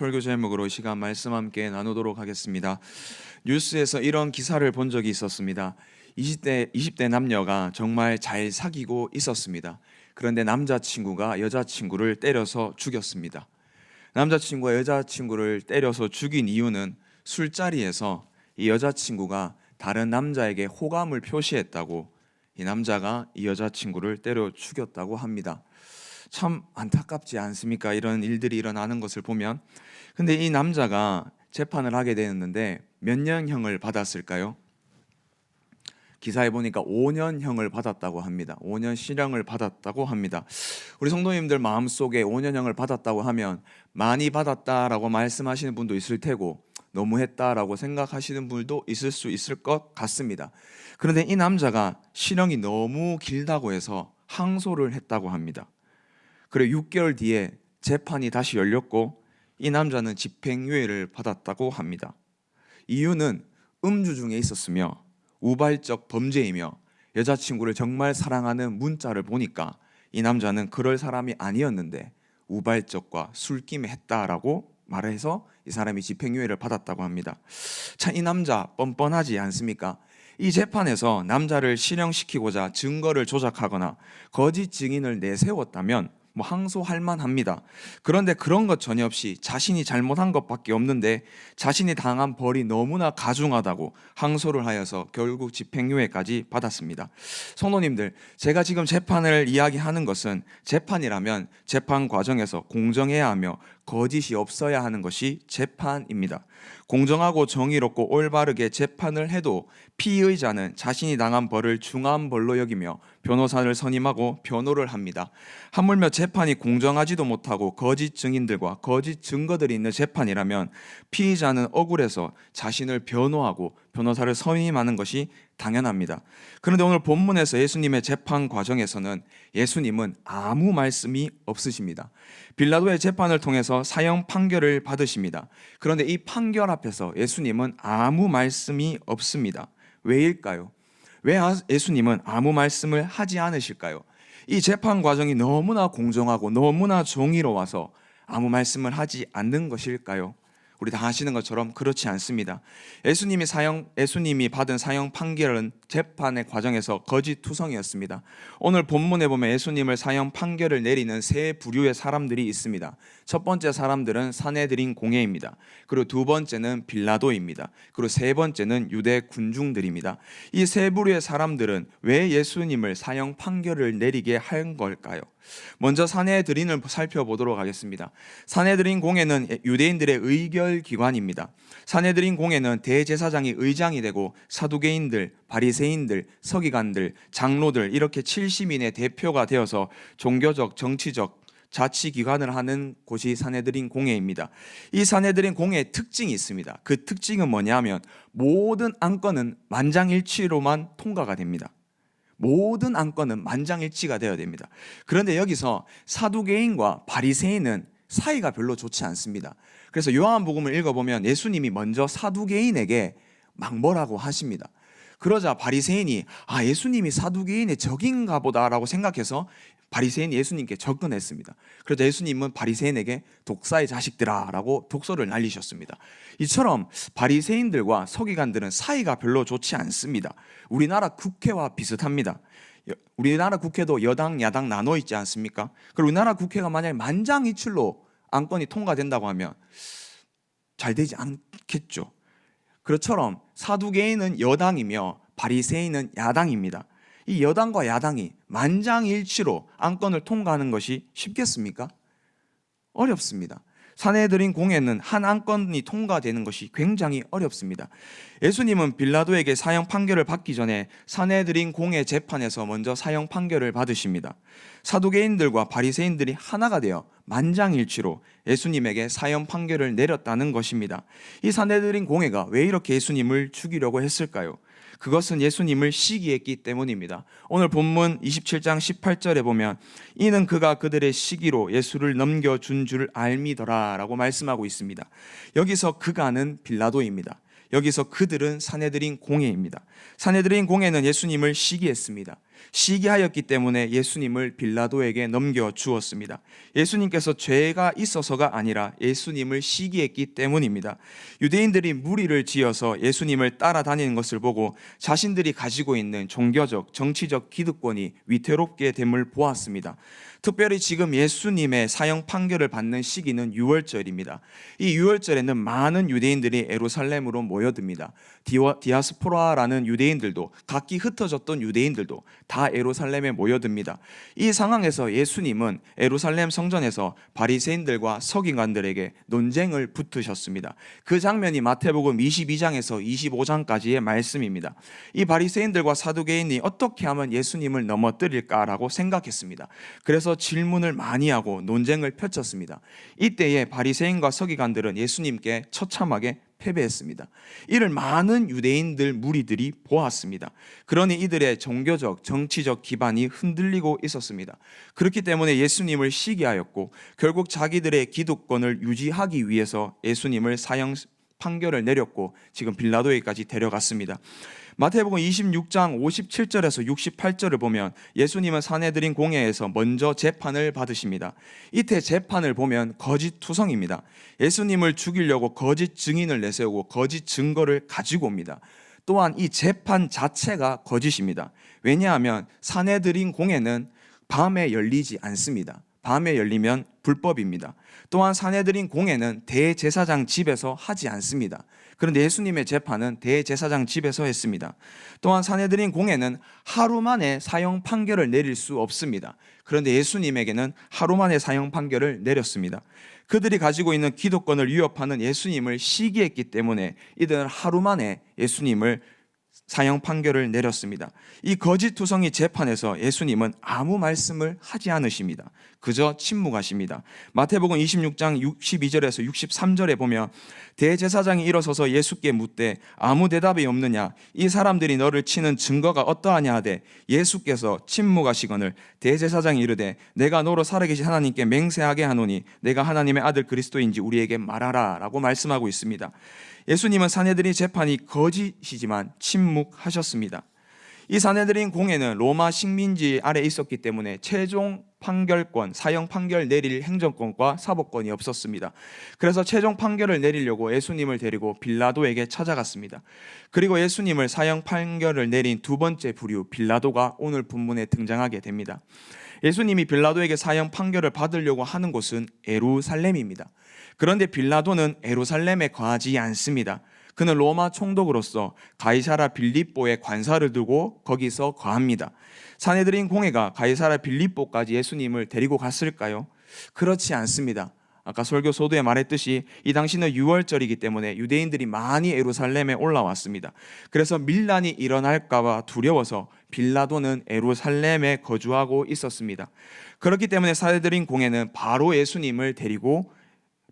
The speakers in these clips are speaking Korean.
설교 제목으로 시간 말씀 함께 나누도록 하겠습니다. 뉴스에서 이런 기사를 본 적이 있었습니다. 20대 남녀가 정말 잘 사귀고 있었습니다. 그런데 남자친구가 여자친구를 때려서 죽였습니다. 남자친구가 여자친구를 때려서 죽인 이유는 술자리에서 이 여자친구가 다른 남자에게 호감을 표시했다고 이 남자가 이 여자친구를 때려 죽였다고 합니다. 참 안타깝지 않습니까? 이런 일들이 일어나는 것을 보면. 근데 이 남자가 재판을 하게 되었는데 몇 년형을 받았을까요? 기사에 보니까 5년형을 받았다고 합니다. 5년 실형을 받았다고 합니다. 우리 성도님들 마음속에 5년형을 받았다고 하면 많이 받았다라고 말씀하시는 분도 있을 테고 너무했다라고 생각하시는 분도 있을 수 있을 것 같습니다. 그런데 이 남자가 실형이 너무 길다고 해서 항소를 했다고 합니다. 그리고 6개월 뒤에 재판이 다시 열렸고 이 남자는 집행유예를 받았다고 합니다. 이유는 음주 중에 있었으며 우발적 범죄이며 여자친구를 정말 사랑하는 문자를 보니까 이 남자는 그럴 사람이 아니었는데 우발적과 술김에 했다라고 말해서 이 사람이 집행유예를 받았다고 합니다. 참 이 남자 뻔뻔하지 않습니까? 이 재판에서 남자를 실형시키고자 증거를 조작하거나 거짓 증인을 내세웠다면 항소할 만합니다. 그런데 그런 것 전혀 없이 자신이 잘못한 것밖에 없는데 자신이 당한 벌이 너무나 가중하다고 항소를 하여서 결국 집행유예까지 받았습니다. 성도님들, 제가 지금 재판을 이야기하는 것은 재판이라면 재판 과정에서 공정해야 하며 거짓이 없어야 하는 것이 재판입니다. 공정하고 정의롭고 올바르게 재판을 해도 피의자는 자신이 당한 벌을 중한 벌로 여기며 변호사를 선임하고 변호를 합니다. 하물며 재판이 공정하지도 못하고 거짓 증인들과 거짓 증거들이 있는 재판이라면 피의자는 억울해서 자신을 변호하고 변호사를 선임하는 것이 당연합니다. 그런데 오늘 본문에서 예수님의 재판 과정에서는 예수님은 아무 말씀이 없으십니다. 빌라도의 재판을 통해서 사형 판결을 받으십니다. 그런데 이 판결 앞에서 예수님은 아무 말씀이 없습니다. 왜일까요? 왜 예수님은 아무 말씀을 하지 않으실까요? 이 재판 과정이 너무나 공정하고 너무나 정의로워서 아무 말씀을 하지 않는 것일까요? 우리 다 아시는 것처럼 그렇지 않습니다. 예수님이 받은 사형 판결은 재판의 과정에서 거짓투성이었습니다. 오늘 본문에 보면 예수님을 사형 판결을 내리는 세 부류의 사람들이 있습니다. 첫 번째 사람들은 사내들인 공회입니다. 그리고 두 번째는 빌라도입니다. 그리고 세 번째는 유대 군중들입니다. 이 세 부류의 사람들은 왜 예수님을 사형 판결을 내리게 한 걸까요? 먼저 사내들인을 살펴보도록 하겠습니다. 사내들인 공회는 유대인들의 의결 기관입니다. 사내들인 공회는 대제사장이 의장이 되고 사두개인들, 바리새인들, 서기관들, 장로들 이렇게 70인의 대표가 되어서 종교적, 정치적 자치기관을 하는 곳이 사내들인 공회입니다. 이 사내들인 공회의 특징이 있습니다. 그 특징은 뭐냐면 모든 안건은 만장일치로만 통과가 됩니다. 모든 안건은 만장일치가 되어야 됩니다. 그런데 여기서 사두개인과 바리새인은 사이가 별로 좋지 않습니다. 그래서 요한복음을 읽어보면 예수님이 먼저 사두개인에게 막 뭐라고 하십니다. 그러자 바리새인이 예수님이 사두개인의 적인가 보다라고 생각해서 바리새인이 예수님께 접근했습니다. 그러자 예수님은 바리새인에게 독사의 자식들아라고 독소를 날리셨습니다. 이처럼 바리새인들과 서기관들은 사이가 별로 좋지 않습니다. 우리나라 국회와 비슷합니다. 우리나라 국회도 여당, 야당 나눠 있지 않습니까? 그리고 우리나라 국회가 만약에 만장일치로 안건이 통과된다고 하면 잘 되지 않겠죠. 그것처럼 사두개인은 여당이며 바리새인은 야당입니다. 이 여당과 야당이 만장일치로 안건을 통과하는 것이 쉽겠습니까? 어렵습니다. 사내들인 공회는 한 안건이 통과되는 것이 굉장히 어렵습니다. 예수님은 빌라도에게 사형 판결을 받기 전에 사내들인 공회 재판에서 먼저 사형 판결을 받으십니다. 사두개인들과 바리새인들이 하나가 되어 만장일치로 예수님에게 사형 판결을 내렸다는 것입니다. 이 사내들인 공회가 왜 이렇게 예수님을 죽이려고 했을까요? 그것은 예수님을 시기했기 때문입니다. 오늘 본문 27장 18절에 보면 이는 그가 그들의 시기로 예수를 넘겨준 줄 알미더라 라고 말씀하고 있습니다. 여기서 그가는 빌라도입니다. 여기서 그들은 사내들인 공회입니다. 사내들인 공회는 예수님을 시기했습니다. 시기하였기 때문에 예수님을 빌라도에게 넘겨 주었습니다. 예수님께서 죄가 있어서가 아니라 예수님을 시기했기 때문입니다. 유대인들이 무리를 지어서 예수님을 따라다니는 것을 보고 자신들이 가지고 있는 종교적, 정치적 기득권이 위태롭게 됨을 보았습니다. 특별히 지금 예수님의 사형 판결을 받는 시기는 유월절입니다. 이 유월절에는 많은 유대인들이 예루살렘으로 모여듭니다. 디아스포라라는 유대인들도, 각기 흩어졌던 유대인들도 다 예루살렘에 모여듭니다. 이 상황에서 예수님은 예루살렘 성전에서 바리새인들과 서기관들에게 논쟁을 붙으셨습니다. 그 장면이 마태복음 22장에서 25장까지의 말씀입니다. 이 바리새인들과 사두개인이 어떻게 하면 예수님을 넘어뜨릴까라고 생각했습니다. 그래서 질문을 많이 하고 논쟁을 펼쳤습니다. 이때에 바리새인과 서기관들은 예수님께 처참하게 패배했습니다. 이를 많은 유대인들 무리들이 보았습니다. 그러니 이들의 종교적, 정치적 기반이 흔들리고 있었습니다. 그렇기 때문에 예수님을 시기하였고 결국 자기들의 기득권을 유지하기 위해서 예수님을 사형 판결을 내렸고 지금 빌라도에까지 데려갔습니다. 마태복음 26장 57절에서 68절을 보면 예수님은 산헤드린 공회에서 먼저 재판을 받으십니다. 이때 재판을 보면 거짓 투성입니다. 예수님을 죽이려고 거짓 증인을 내세우고 거짓 증거를 가지고 옵니다. 또한 이 재판 자체가 거짓입니다. 왜냐하면 산헤드린 공회는 밤에 열리지 않습니다. 밤에 열리면 불법입니다. 또한 산헤드린 공회는 대제사장 집에서 하지 않습니다. 그런데 예수님의 재판은 대제사장 집에서 했습니다. 또한 산헤드린 공회는 하루 만에 사형 판결을 내릴 수 없습니다. 그런데 예수님에게는 하루 만에 사형 판결을 내렸습니다. 그들이 가지고 있는 기득권을 위협하는 예수님을 시기했기 때문에 이들은 하루 만에 예수님을 사형 판결을 내렸습니다. 이 거짓 투성이 재판에서 예수님은 아무 말씀을 하지 않으십니다. 그저 침묵하십니다. 마태복음 26장 62절에서 63절에 보면 대제사장이 일어서서 예수께 묻되 아무 대답이 없느냐, 이 사람들이 너를 치는 증거가 어떠하냐 하되 예수께서 침묵하시거늘 대제사장이 이르되 내가 너로 살아계신 하나님께 맹세하게 하노니 내가 하나님의 아들 그리스도인지 우리에게 말하라 라고 말씀하고 있습니다. 예수님은 산헤드린 재판이 거짓이지만 침묵하셨습니다. 이 산헤드린 공회는 로마 식민지 아래 있었기 때문에 최종 판결권, 사형 판결 내릴 행정권과 사법권이 없었습니다. 그래서 최종 판결을 내리려고 예수님을 데리고 빌라도에게 찾아갔습니다. 그리고 예수님을 사형 판결을 내린 두 번째 부류 빌라도가 오늘 본문에 등장하게 됩니다. 예수님이 빌라도에게 사형 판결을 받으려고 하는 곳은 예루살렘입니다. 그런데 빌라도는 예루살렘에 거하지 않습니다. 그는 로마 총독으로서 가이사라 빌립보에 관사를 두고 거기서 거합니다. 산헤드린 공회가 가이사라 빌립보까지 예수님을 데리고 갔을까요? 그렇지 않습니다. 아까 설교 소도에 말했듯이 이 당시는 유월절이기 때문에 유대인들이 많이 예루살렘에 올라왔습니다. 그래서 밀란이 일어날까 봐 두려워서 빌라도는 예루살렘에 거주하고 있었습니다. 그렇기 때문에 산헤드린 공회는 바로 예수님을 데리고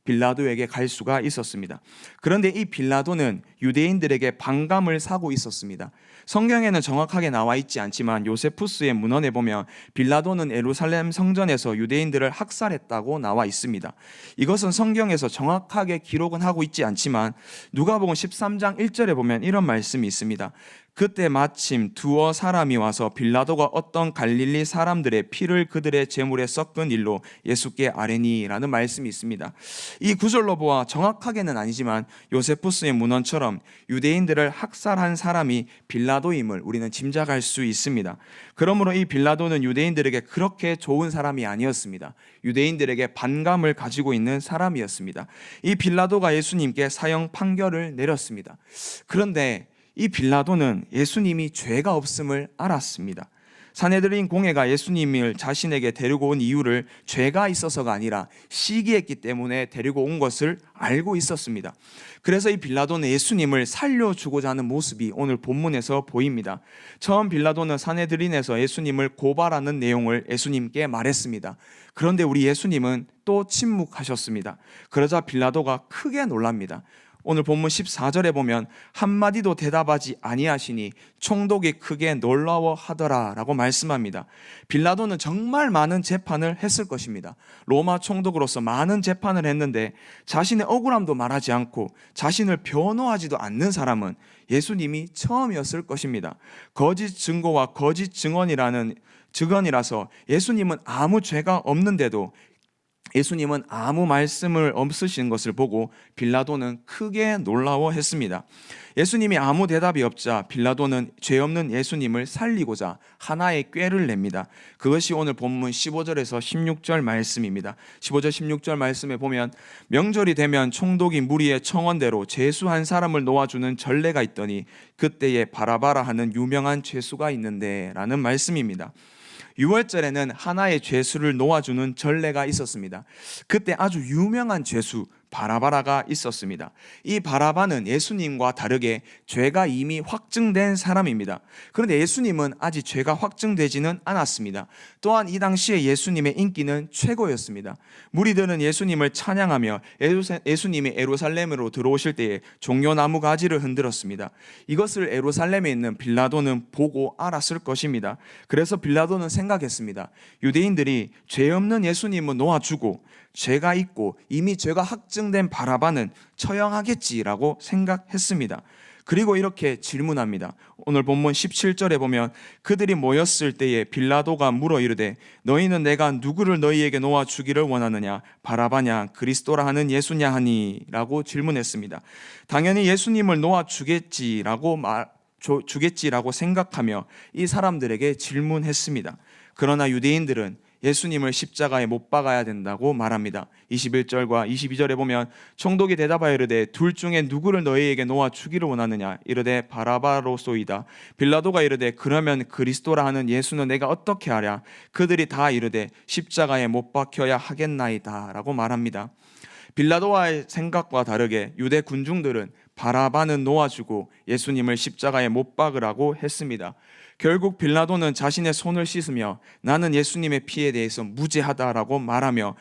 빌라도에게 갈 수가 있었습니다. 그런데 이 빌라도는 유대인들에게 반감을 사고 있었습니다. 성경에는 정확하게 나와 있지 않지만 요세푸스의 문헌에 보면 빌라도는 예루살렘 성전에서 유대인들을 학살했다고 나와 있습니다. 이것은 성경에서 정확하게 기록은 하고 있지 않지만 누가복음 13장 1절에 보면 이런 말씀이 있습니다. 그때 마침 두어 사람이 와서 빌라도가 어떤 갈릴리 사람들의 피를 그들의 제물에 섞은 일로 예수께 아뢰니라는 말씀이 있습니다. 이 구절로 보아 정확하게는 아니지만 요세푸스의 문헌처럼 유대인들을 학살한 사람이 빌라도임을 우리는 짐작할 수 있습니다. 그러므로 이 빌라도는 유대인들에게 그렇게 좋은 사람이 아니었습니다. 유대인들에게 반감을 가지고 있는 사람이었습니다. 이 빌라도가 예수님께 사형 판결을 내렸습니다. 그런데 이 빌라도는 예수님이 죄가 없음을 알았습니다. 산헤드린 공회가 예수님을 자신에게 데리고 온 이유를 죄가 있어서가 아니라 시기했기 때문에 데리고 온 것을 알고 있었습니다. 그래서 이 빌라도는 예수님을 살려주고자 하는 모습이 오늘 본문에서 보입니다. 처음 빌라도는 산헤드린에서 예수님을 고발하는 내용을 예수님께 말했습니다. 그런데 우리 예수님은 또 침묵하셨습니다. 그러자 빌라도가 크게 놀랍니다. 오늘 본문 14절에 보면 한마디도 대답하지 아니하시니 총독이 크게 놀라워하더라 라고 말씀합니다. 빌라도는 정말 많은 재판을 했을 것입니다. 로마 총독으로서 많은 재판을 했는데 자신의 억울함도 말하지 않고 자신을 변호하지도 않는 사람은 예수님이 처음이었을 것입니다. 거짓 증거와 거짓 증언이라서 예수님은 아무 죄가 없는데도 예수님은 아무 말씀을 없으신 것을 보고 빌라도는 크게 놀라워했습니다. 예수님이 아무 대답이 없자 빌라도는 죄 없는 예수님을 살리고자 하나의 꾀를 냅니다. 그것이 오늘 본문 15절에서 16절 말씀입니다. 15절 16절 말씀에 보면 명절이 되면 총독이 무리의 청원대로 죄수 한 사람을 놓아주는 전례가 있더니 그때에 바라바라 하는 유명한 죄수가 있는데 라는 말씀입니다. 6월절에는 하나의 죄수를 놓아주는 전례가 있었습니다. 그때 아주 유명한 죄수 바라바라가 있었습니다. 이 바라바는 예수님과 다르게 죄가 이미 확증된 사람입니다. 그런데 예수님은 아직 죄가 확증되지는 않았습니다. 또한 이 당시에 예수님의 인기는 최고였습니다. 무리들은 예수님을 찬양하며 예수님이 예루살렘으로 들어오실 때에 종려나무 가지를 흔들었습니다. 이것을 예루살렘에 있는 빌라도는 보고 알았을 것입니다. 그래서 빌라도는 생각했습니다. 유대인들이 죄 없는 예수님을 놓아주고 죄가 있고 이미 죄가 확증된 바라바는 처형하겠지라고 생각했습니다. 그리고 이렇게 질문합니다. 오늘 본문 17절에 보면 그들이 모였을 때에 빌라도가 물어 이르되 너희는 내가 누구를 너희에게 놓아 주기를 원하느냐 바라바냐 그리스도라 하는 예수냐 하니 라고 질문했습니다. 당연히 예수님을 놓아 주겠지라고 생각하며 이 사람들에게 질문했습니다. 그러나 유대인들은 예수님을 십자가에 못 박아야 된다고 말합니다. 21절과 22절에 보면 총독이 대답하여 이르되 둘 중에 누구를 너희에게 놓아 주기를 원하느냐 이르되 바라바로소이다. 빌라도가 이르되 그러면 그리스도라 하는 예수는 내가 어떻게 하랴. 그들이 다 이르되 십자가에 못 박혀야 하겠나이다 라고 말합니다. 빌라도와의 생각과 다르게 유대 군중들은 바라바는 놓아주고 예수님을 십자가에 못 박으라고 했습니다. 결국 빌라도는 자신의 손을 씻으며 나는 예수님의 피에 대해서 무죄하다라고 말하며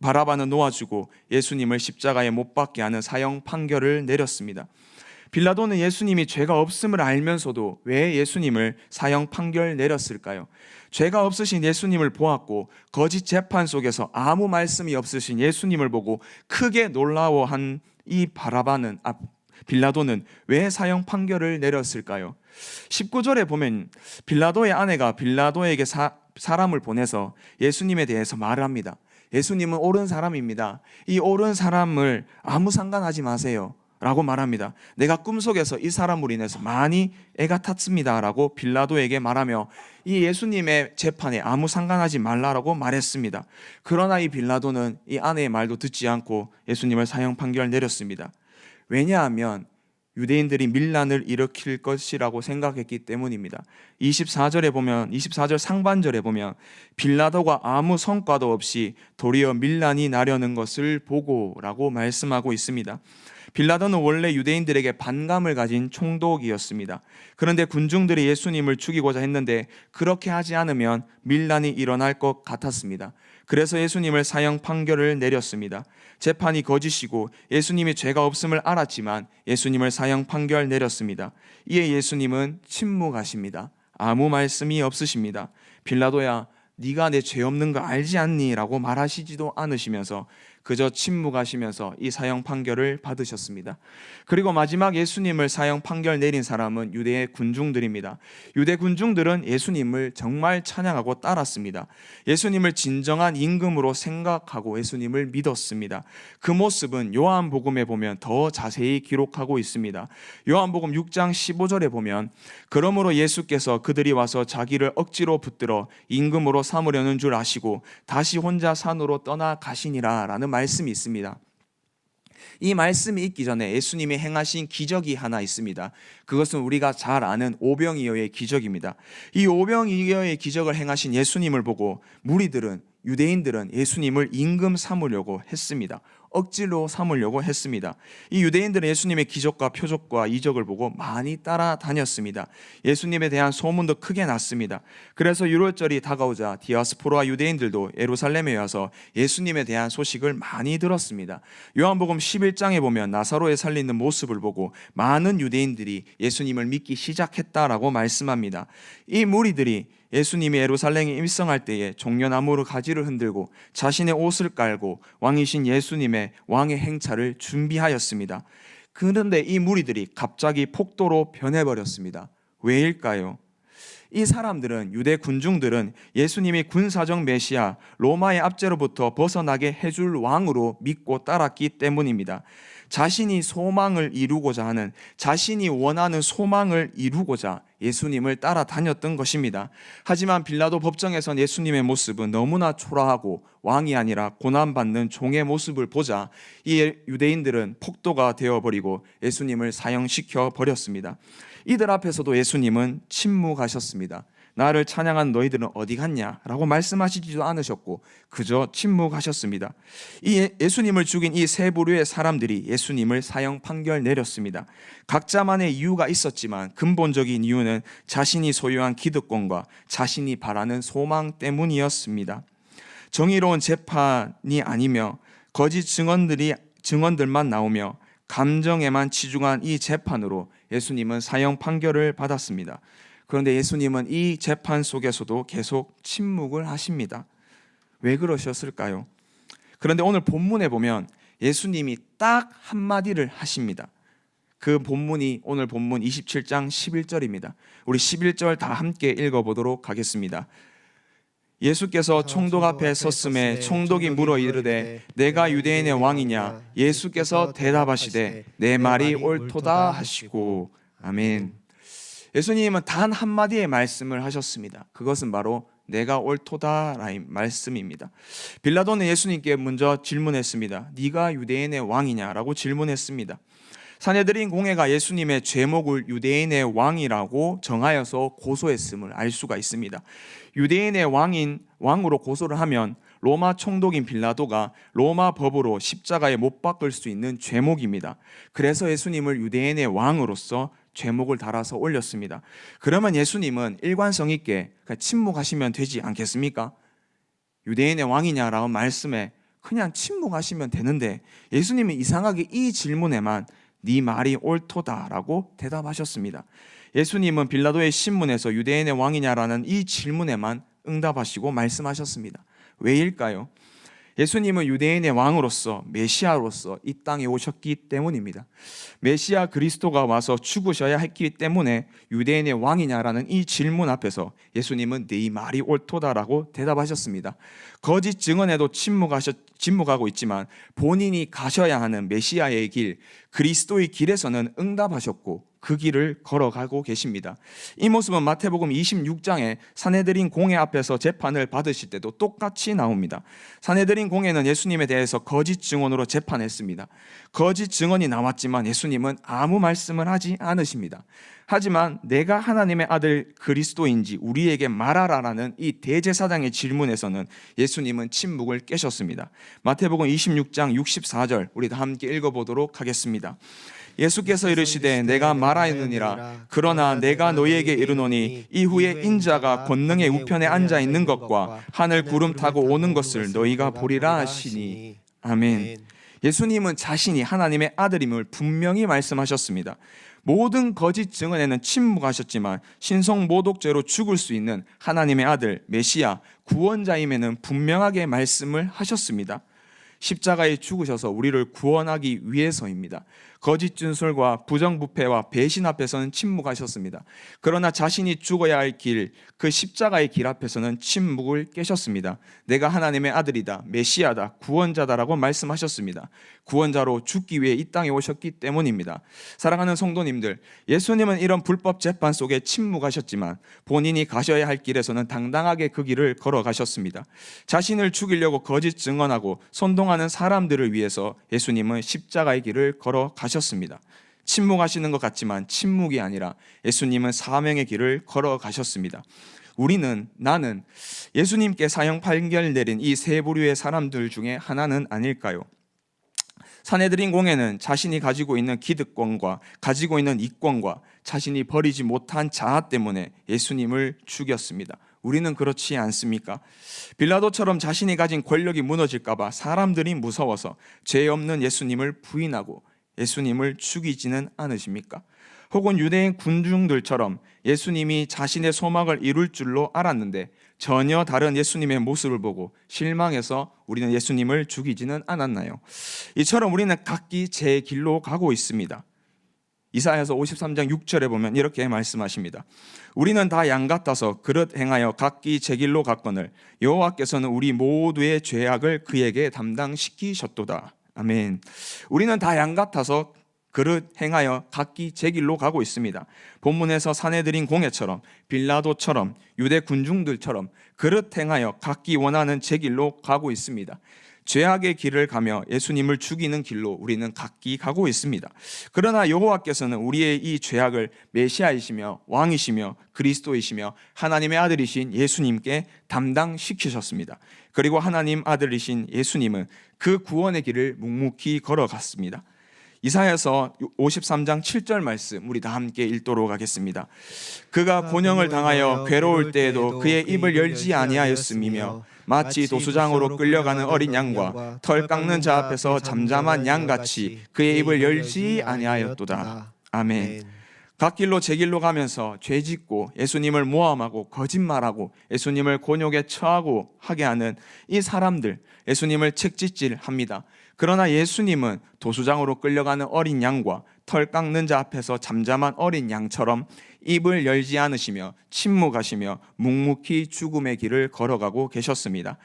바라바는 놓아주고 예수님을 십자가에 못 박게 하는 사형 판결을 내렸습니다. 빌라도는 예수님이 죄가 없음을 알면서도 왜 예수님을 사형 판결 내렸을까요? 죄가 없으신 예수님을 보았고 거짓 재판 속에서 아무 말씀이 없으신 예수님을 보고 크게 놀라워한 이 빌라도는 왜 사형 판결을 내렸을까요? 19절에 보면 빌라도의 아내가 빌라도에게 사람을 보내서 예수님에 대해서 말을 합니다. 예수님은 옳은 사람입니다. 이 옳은 사람을 아무 상관하지 마세요 라고 말합니다. 내가 꿈속에서 이 사람으로 인해서 많이 애가 탔습니다 라고 빌라도에게 말하며 이 예수님의 재판에 아무 상관하지 말라라고 말했습니다. 그러나 이 빌라도는 이 아내의 말도 듣지 않고 예수님을 사형 판결을 내렸습니다. 왜냐하면 유대인들이 밀란을 일으킬 것이라고 생각했기 때문입니다. 24절 상반절에 보면 빌라도가 아무 성과도 없이 도리어 밀란이 나려는 것을 보고라고 말씀하고 있습니다. 빌라도는 원래 유대인들에게 반감을 가진 총독이었습니다. 그런데 군중들이 예수님을 죽이고자 했는데 그렇게 하지 않으면 밀란이 일어날 것 같았습니다. 그래서 예수님을 사형 판결을 내렸습니다. 재판이 거짓이고 예수님이 죄가 없음을 알았지만 예수님을 사형 판결 내렸습니다. 이에 예수님은 침묵하십니다. 아무 말씀이 없으십니다. 빌라도야, 네가 내 죄 없는 거 알지 않니? 라고 말하시지도 않으시면서 그저 침묵하시면서 이 사형 판결을 받으셨습니다. 그리고 마지막 예수님을 사형 판결 내린 사람은 유대의 군중들입니다. 유대 군중들은 예수님을 정말 찬양하고 따랐습니다. 예수님을 진정한 임금으로 생각하고 예수님을 믿었습니다. 그 모습은 요한복음에 보면 더 자세히 기록하고 있습니다. 요한복음 6장 15절에 보면 그러므로 예수께서 그들이 와서 자기를 억지로 붙들어 임금으로 삼으려는 줄 아시고 다시 혼자 산으로 떠나가시니라 라는 말씀이 있습니다. 이 말씀이 있기 전에 예수님이 행하신 기적이 하나 있습니다. 그것은 우리가 잘 아는 오병이어의 기적입니다. 이 오병이어의 기적을 행하신 예수님을 보고 유대인들은 예수님을 임금 삼으려고 했습니다. 억지로 삼으려고 했습니다. 이 유대인들은 예수님의 기적과 표적과 이적을 보고 많이 따라다녔습니다. 예수님에 대한 소문도 크게 났습니다. 그래서 유월절이 다가오자 디아스포라 유대인들도 예루살렘에 와서 예수님에 대한 소식을 많이 들었습니다. 요한복음 11장에 보면 나사로의 살리는 모습을 보고 많은 유대인들이 예수님을 믿기 시작했다라고 말씀합니다. 이 무리들이 예수님이 예루살렘에 입성할 때에 종려나무로 가지를 흔들고 자신의 옷을 깔고 왕이신 예수님의 왕의 행차를 준비하였습니다. 그런데 이 무리들이 갑자기 폭도로 변해버렸습니다. 왜일까요? 이 사람들은, 유대 군중들은 예수님이 군사적 메시아, 로마의 압제로부터 벗어나게 해줄 왕으로 믿고 따랐기 때문입니다. 자신이 소망을 이루고자 하는, 자신이 원하는 소망을 이루고자 예수님을 따라다녔던 것입니다. 하지만 빌라도 법정에선 예수님의 모습은 너무나 초라하고 왕이 아니라 고난받는 종의 모습을 보자 이 유대인들은 폭도가 되어버리고 예수님을 사형시켜 버렸습니다. 이들 앞에서도 예수님은 침묵하셨습니다. 나를 찬양한 너희들은 어디 갔냐? 라고 말씀하시지도 않으셨고 그저 침묵하셨습니다. 이 예수님을 죽인 이 세 부류의 사람들이 예수님을 사형 판결 내렸습니다. 각자만의 이유가 있었지만 근본적인 이유는 자신이 소유한 기득권과 자신이 바라는 소망 때문이었습니다. 정의로운 재판이 아니며 거짓 증언들만 나오며 감정에만 치중한 이 재판으로 예수님은 사형 판결을 받았습니다. 그런데 예수님은 이 재판 속에서도 계속 침묵을 하십니다. 왜 그러셨을까요? 그런데 오늘 본문에 보면 예수님이 딱 한마디를 하십니다. 그 본문이 오늘 본문 27장 11절입니다. 우리 11절 다 함께 읽어보도록 하겠습니다. 예수께서 총독 앞에 섰음에 총독이 물어 이르되 내가 유대인의 왕이냐? 예수께서 대답하시되 내 말이 옳도다 하시고. 아멘. 예수님은 단 한마디의 말씀을 하셨습니다. 그것은 바로 내가 옳도다라는 말씀입니다. 빌라도는 예수님께 먼저 질문했습니다. 네가 유대인의 왕이냐라고 질문했습니다. 산헤드린 공회가 예수님의 제목을 유대인의 왕이라고 정하여서 고소했음을 알 수가 있습니다. 유대인의 왕으로 고소를 하면 로마 총독인 빌라도가 로마 법으로 십자가에 못 박을 수 있는 죄목입니다. 그래서 예수님을 유대인의 왕으로서 죄목을 달아서 올렸습니다. 그러면 예수님은 일관성 있게 침묵하시면 되지 않겠습니까? 유대인의 왕이냐라고 말씀에 그냥 침묵하시면 되는데 예수님이 이상하게 이 질문에만 네 말이 옳도다라고 대답하셨습니다. 예수님은 빌라도의 신문에서 유대인의 왕이냐라는 이 질문에만 응답하시고 말씀하셨습니다. 왜일까요? 예수님은 유대인의 왕으로서 메시아로서 이 땅에 오셨기 때문입니다. 메시아 그리스도가 와서 죽으셔야 했기 때문에 유대인의 왕이냐라는 이 질문 앞에서 예수님은 네 말이 옳도다라고 대답하셨습니다. 거짓 증언에도 침묵하고 있지만 본인이 가셔야 하는 메시아의 길, 그리스도의 길에서는 응답하셨고 그 길을 걸어가고 계십니다. 이 모습은 마태복음 26장에 산헤드린 공회 앞에서 재판을 받으실 때도 똑같이 나옵니다. 산헤드린 공회는 예수님에 대해서 거짓 증언으로 재판했습니다. 거짓 증언이 나왔지만 예수님은 아무 말씀을 하지 않으십니다. 하지만 내가 하나님의 아들 그리스도인지 우리에게 말하라라는 이 대제사장의 질문에서는 예수님은 침묵을 깨셨습니다. 마태복음 26장 64절 우리 다 함께 읽어보도록 하겠습니다. 예수께서 이르시되 내가 말하였느니라. 그러나 내가 너희에게 이르노니 이후에 인자가 권능의 우편에 앉아 있는 것과 하늘 구름 타고 오는 것을 너희가 보리라 하시니. 아멘. 예수님은 자신이 하나님의 아들임을 분명히 말씀하셨습니다. 모든 거짓 증언에는 침묵하셨지만 신성모독죄로 죽을 수 있는 하나님의 아들 메시아 구원자임에는 분명하게 말씀을 하셨습니다. 십자가에 죽으셔서 우리를 구원하기 위해서입니다. 거짓 진술과 부정부패와 배신 앞에서는 침묵하셨습니다. 그러나 자신이 죽어야 할 길, 그 십자가의 길 앞에서는 침묵을 깨셨습니다. 내가 하나님의 아들이다, 메시아다, 구원자다라고 말씀하셨습니다. 구원자로 죽기 위해 이 땅에 오셨기 때문입니다. 사랑하는 성도님들, 예수님은 이런 불법 재판 속에 침묵하셨지만 본인이 가셔야 할 길에서는 당당하게 그 길을 걸어가셨습니다. 자신을 죽이려고 거짓 증언하고 선동하는 사람들을 위해서 예수님은 십자가의 길을 걸어가셨습니다. 침묵하시는 것 같지만 침묵이 아니라 예수님은 사명의 길을 걸어가셨습니다. 나는 예수님께 사형 판결 내린 이 세 부류의 사람들 중에 하나는 아닐까요? 사내들인 공회는 자신이 가지고 있는 기득권과 가지고 있는 이권과 자신이 버리지 못한 자아 때문에 예수님을 죽였습니다. 우리는 그렇지 않습니까? 빌라도처럼 자신이 가진 권력이 무너질까 봐 사람들이 무서워서 죄 없는 예수님을 부인하고 예수님을 죽이지는 않으십니까? 혹은 유대인 군중들처럼 예수님이 자신의 소망을 이룰 줄로 알았는데 전혀 다른 예수님의 모습을 보고 실망해서 우리는 예수님을 죽이지는 않았나요? 이처럼 우리는 각기 제 길로 가고 있습니다. 이사야서 53장 6절에 보면 이렇게 말씀하십니다. 우리는 다 양 같아서 그릇 행하여 각기 제 길로 갔거늘 여호와께서는 우리 모두의 죄악을 그에게 담당시키셨도다. 아멘. 우리는 다 양 같아서 그릇 행하여 각기 제 길로 가고 있습니다. 본문에서 사내들인 공회처럼 빌라도처럼 유대 군중들처럼 그릇 행하여 각기 원하는 제 길로 가고 있습니다. 죄악의 길을 가며 예수님을 죽이는 길로 우리는 각기 가고 있습니다. 그러나 여호와께서는 우리의 이 죄악을 메시아이시며 왕이시며 그리스도이시며 하나님의 아들이신 예수님께 담당시키셨습니다. 그리고 하나님 아들이신 예수님은 그 구원의 길을 묵묵히 걸어갔습니다. 이사야서 53장 7절 말씀 우리 다 함께 읽도록 하겠습니다. 그가 곤형을 당하여 괴로울 때에도 그의 입을 열지 아니하였음이며 마치 도수장으로 끌려가는 어린 양과 털 깎는 자 앞에서 잠잠한 양같이 그의 입을 열지 아니하였도다. 아멘. 각 길로 제 길로 가면서 죄짓고 예수님을 모함하고 거짓말하고 예수님을 곤욕에 처하고 하게 하는 이 사람들, 예수님을 책짓질합니다. 그러나 예수님은 도수장으로 끌려가는 어린 양과 털 깎는 자 앞에서 잠잠한 어린 양처럼 입을 열지 않으시며 침묵하시며 묵묵히 죽음의 길을 걸어가고 계셨습니다.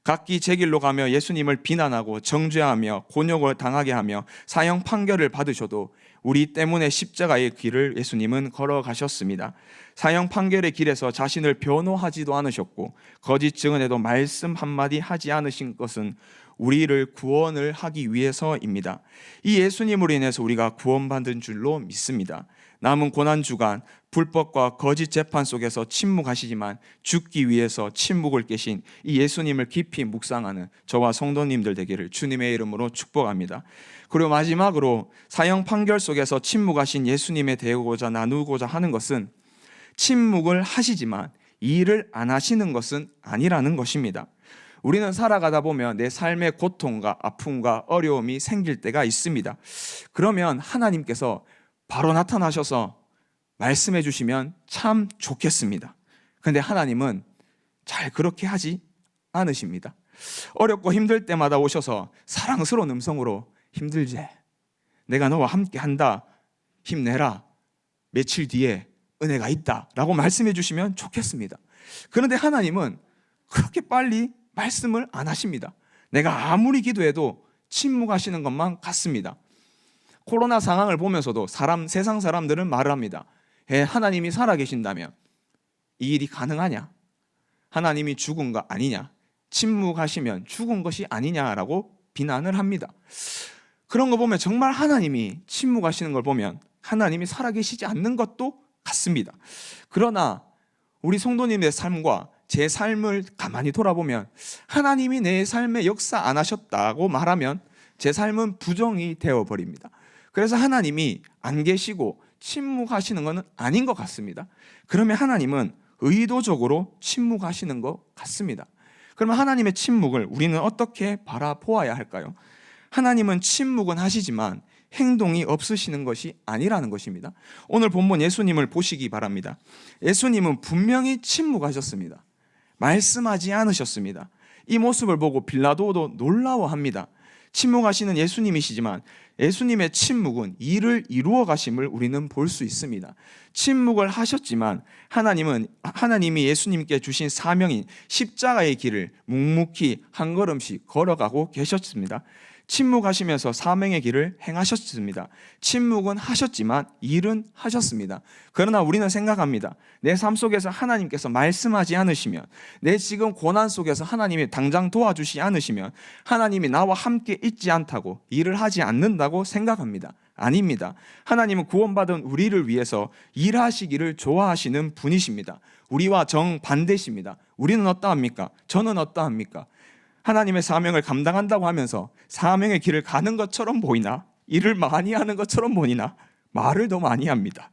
각기 제 길로 가며 예수님을 비난하고 정죄하며 곤욕을 당하게 하며 사형 판결을 받으셔도 우리 때문에 십자가의 길을 예수님은 걸어가셨습니다. 사형 판결의 길에서 자신을 변호하지도 않으셨고 거짓 증언에도 말씀 한마디 하지 않으신 것은 우리를 구원을 하기 위해서입니다. 이 예수님으로 인해서 우리가 구원받은 줄로 믿습니다. 남은 고난주간 불법과 거짓 재판 속에서 침묵하시지만 죽기 위해서 침묵을 깨신 이 예수님을 깊이 묵상하는 저와 성도님들 되기를 주님의 이름으로 축복합니다. 그리고 마지막으로 사형 판결 속에서 침묵하신 예수님에 대하고자 나누고자 하는 것은 침묵을 하시지만 일을 안 하시는 것은 아니라는 것입니다. 우리는 살아가다 보면 내 삶의 고통과 아픔과 어려움이 생길 때가 있습니다. 그러면 하나님께서 바로 나타나셔서 말씀해 주시면 참 좋겠습니다. 그런데 하나님은 잘 그렇게 하지 않으십니다. 어렵고 힘들 때마다 오셔서 사랑스러운 음성으로 힘들지? 내가 너와 함께 한다. 힘내라. 며칠 뒤에 은혜가 있다. 라고 말씀해 주시면 좋겠습니다. 그런데 하나님은 그렇게 빨리 말씀을 안 하십니다. 내가 아무리 기도해도 침묵하시는 것만 같습니다. 코로나 상황을 보면서도 세상 사람들은 말을 합니다. 하나님이 살아계신다면 이 일이 가능하냐? 하나님이 죽은 거 아니냐? 침묵하시면 죽은 것이 아니냐라고 비난을 합니다. 그런 거 보면 정말 하나님이 침묵하시는 걸 보면 하나님이 살아계시지 않는 것도 같습니다. 그러나 우리 성도님의 삶과 제 삶을 가만히 돌아보면 하나님이 내 삶에 역사 안 하셨다고 말하면 제 삶은 부정이 되어버립니다. 그래서 하나님이 안 계시고 침묵하시는 것은 아닌 것 같습니다. 그러면 하나님은 의도적으로 침묵하시는 것 같습니다. 그러면 하나님의 침묵을 우리는 어떻게 바라보아야 할까요? 하나님은 침묵은 하시지만 행동이 없으시는 것이 아니라는 것입니다. 오늘 본문 예수님을 보시기 바랍니다. 예수님은 분명히 침묵하셨습니다. 말씀하지 않으셨습니다. 이 모습을 보고 빌라도도 놀라워합니다. 침묵하시는 예수님이시지만 예수님의 침묵은 일을 이루어 가심을 우리는 볼 수 있습니다. 침묵을 하셨지만 하나님이 예수님께 주신 사명인 십자가의 길을 묵묵히 한 걸음씩 걸어가고 계셨습니다. 침묵하시면서 사명의 길을 행하셨습니다. 침묵은 하셨지만 일은 하셨습니다. 그러나 우리는 생각합니다. 내 삶 속에서 하나님께서 말씀하지 않으시면, 내 지금 고난 속에서 하나님이 당장 도와주시 않으시면 하나님이 나와 함께 있지 않다고, 일을 하지 않는다고 생각합니다. 아닙니다. 하나님은 구원받은 우리를 위해서 일하시기를 좋아하시는 분이십니다. 우리와 정반대십니다. 우리는 어떠합니까? 저는 어떠합니까? 하나님의 사명을 감당한다고 하면서 사명의 길을 가는 것처럼 보이나 일을 많이 하는 것처럼 보이나 말을 더 많이 합니다.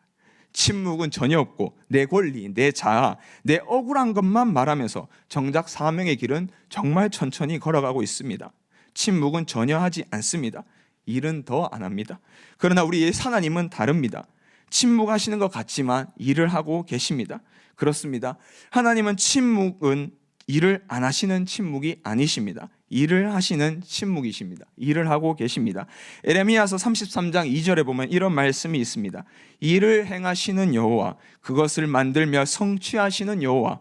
침묵은 전혀 없고 내 권리, 내 자아, 내 억울한 것만 말하면서 정작 사명의 길은 정말 천천히 걸어가고 있습니다. 침묵은 전혀 하지 않습니다. 일은 더 안 합니다. 그러나 우리 하나님은 다릅니다. 침묵하시는 것 같지만 일을 하고 계십니다. 그렇습니다. 하나님은 침묵은 일을 안 하시는 침묵이 아니십니다. 일을 하시는 침묵이십니다. 일을 하고 계십니다. 에레미야서 33장 2절에 보면 이런 말씀이 있습니다. 일을 행하시는 여호와, 그것을 만들며 성취하시는 여호와,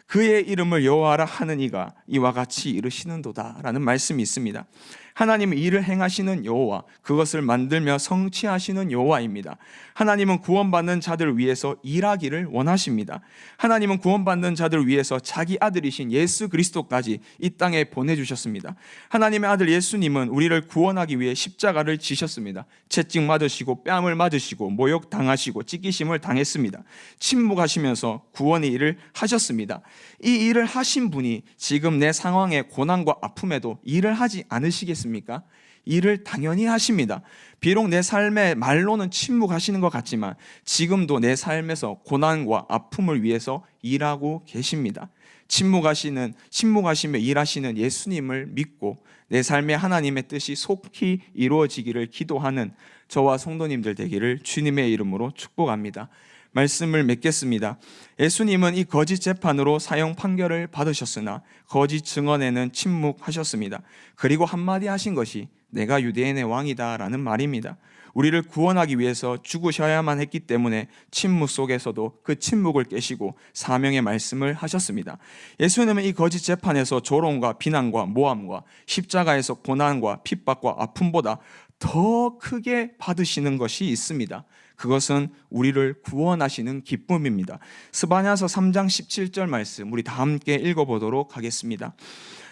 그의 이름을 여호와라 하는 이가 이와 같이 이르시는도다 라는 말씀이 있습니다. 하나님은 일을 행하시는 여호와, 그것을 만들며 성취하시는 여호와입니다. 하나님은 구원받는 자들을 위해서 일하기를 원하십니다. 하나님은 구원받는 자들을 위해서 자기 아들이신 예수 그리스도까지 이 땅에 보내주셨습니다. 하나님의 아들 예수님은 우리를 구원하기 위해 십자가를 지셨습니다. 채찍 맞으시고 뺨을 맞으시고 모욕당하시고 찢기심을 당했습니다. 침묵하시면서 구원의 일을 하셨습니다. 이 일을 하신 분이 지금 내 상황의 고난과 아픔에도 일을 하지 않으시겠습니까? 일을 당연히 하십니다. 비록 내 삶의 말로는 침묵하시는 것 같지만 지금도 내 삶에서 고난과 아픔을 위해서 일하고 계십니다. 침묵하시며 일하시는 예수님을 믿고 내 삶에 하나님의 뜻이 속히 이루어지기를 기도하는 저와 성도님들 되기를 주님의 이름으로 축복합니다. 말씀을 맺겠습니다. 예수님은 이 거짓 재판으로 사형 판결을 받으셨으나 거짓 증언에는 침묵하셨습니다. 그리고 한마디 하신 것이 내가 유대인의 왕이다 라는 말입니다. 우리를 구원하기 위해서 죽으셔야만 했기 때문에 침묵 속에서도 그 침묵을 깨시고 사명의 말씀을 하셨습니다. 예수님은 이 거짓 재판에서 조롱과 비난과 모함과 십자가에서 고난과 핍박과 아픔보다 더 크게 받으시는 것이 있습니다. 그것은 우리를 구원하시는 기쁨입니다. 스바냐서 3장 17절 말씀 우리 다 함께 읽어보도록 하겠습니다.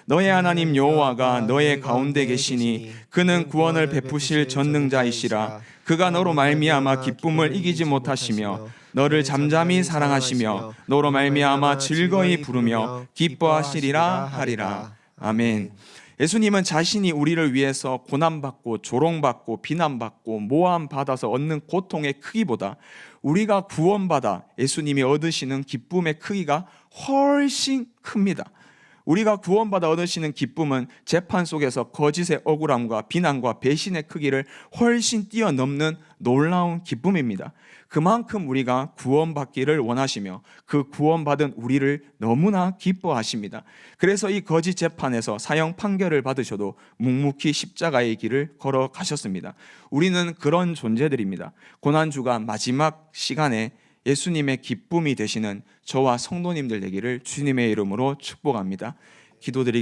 너의 하나님 여호와가 너의 가운데 계시니 그는 구원을 베푸실 전능자이시라. 그가 너로 말미암아 기쁨을 이기지 못하시며 너를 잠잠히 사랑하시며 너로 말미암아 즐거이 부르며 기뻐하시리라 하리라. 아멘. 예수님은 자신이 우리를 위해서 고난받고 조롱받고 비난받고 모함받아서 얻는 고통의 크기보다 우리가 구원받아 예수님이 얻으시는 기쁨의 크기가 훨씬 큽니다. 우리가 구원받아 얻으시는 기쁨은 재판 속에서 거짓의 억울함과 비난과 배신의 크기를 훨씬 뛰어넘는 놀라운 기쁨입니다. 그만큼 우리가 구원받기를 원하시며 그 구원받은 우리를 너무나 기뻐하십니다. 그래서 이 거짓 재판에서 사형 판결을 받으셔도 묵묵히 십자가의 길을 걸어가셨습니다. 우리는 그런 존재들입니다. 고난주가 마지막 시간에 예수님의 기쁨이 되시는 저와 성도님들 되기를 주님의 이름으로 축복합니다. 기도드리겠습니다.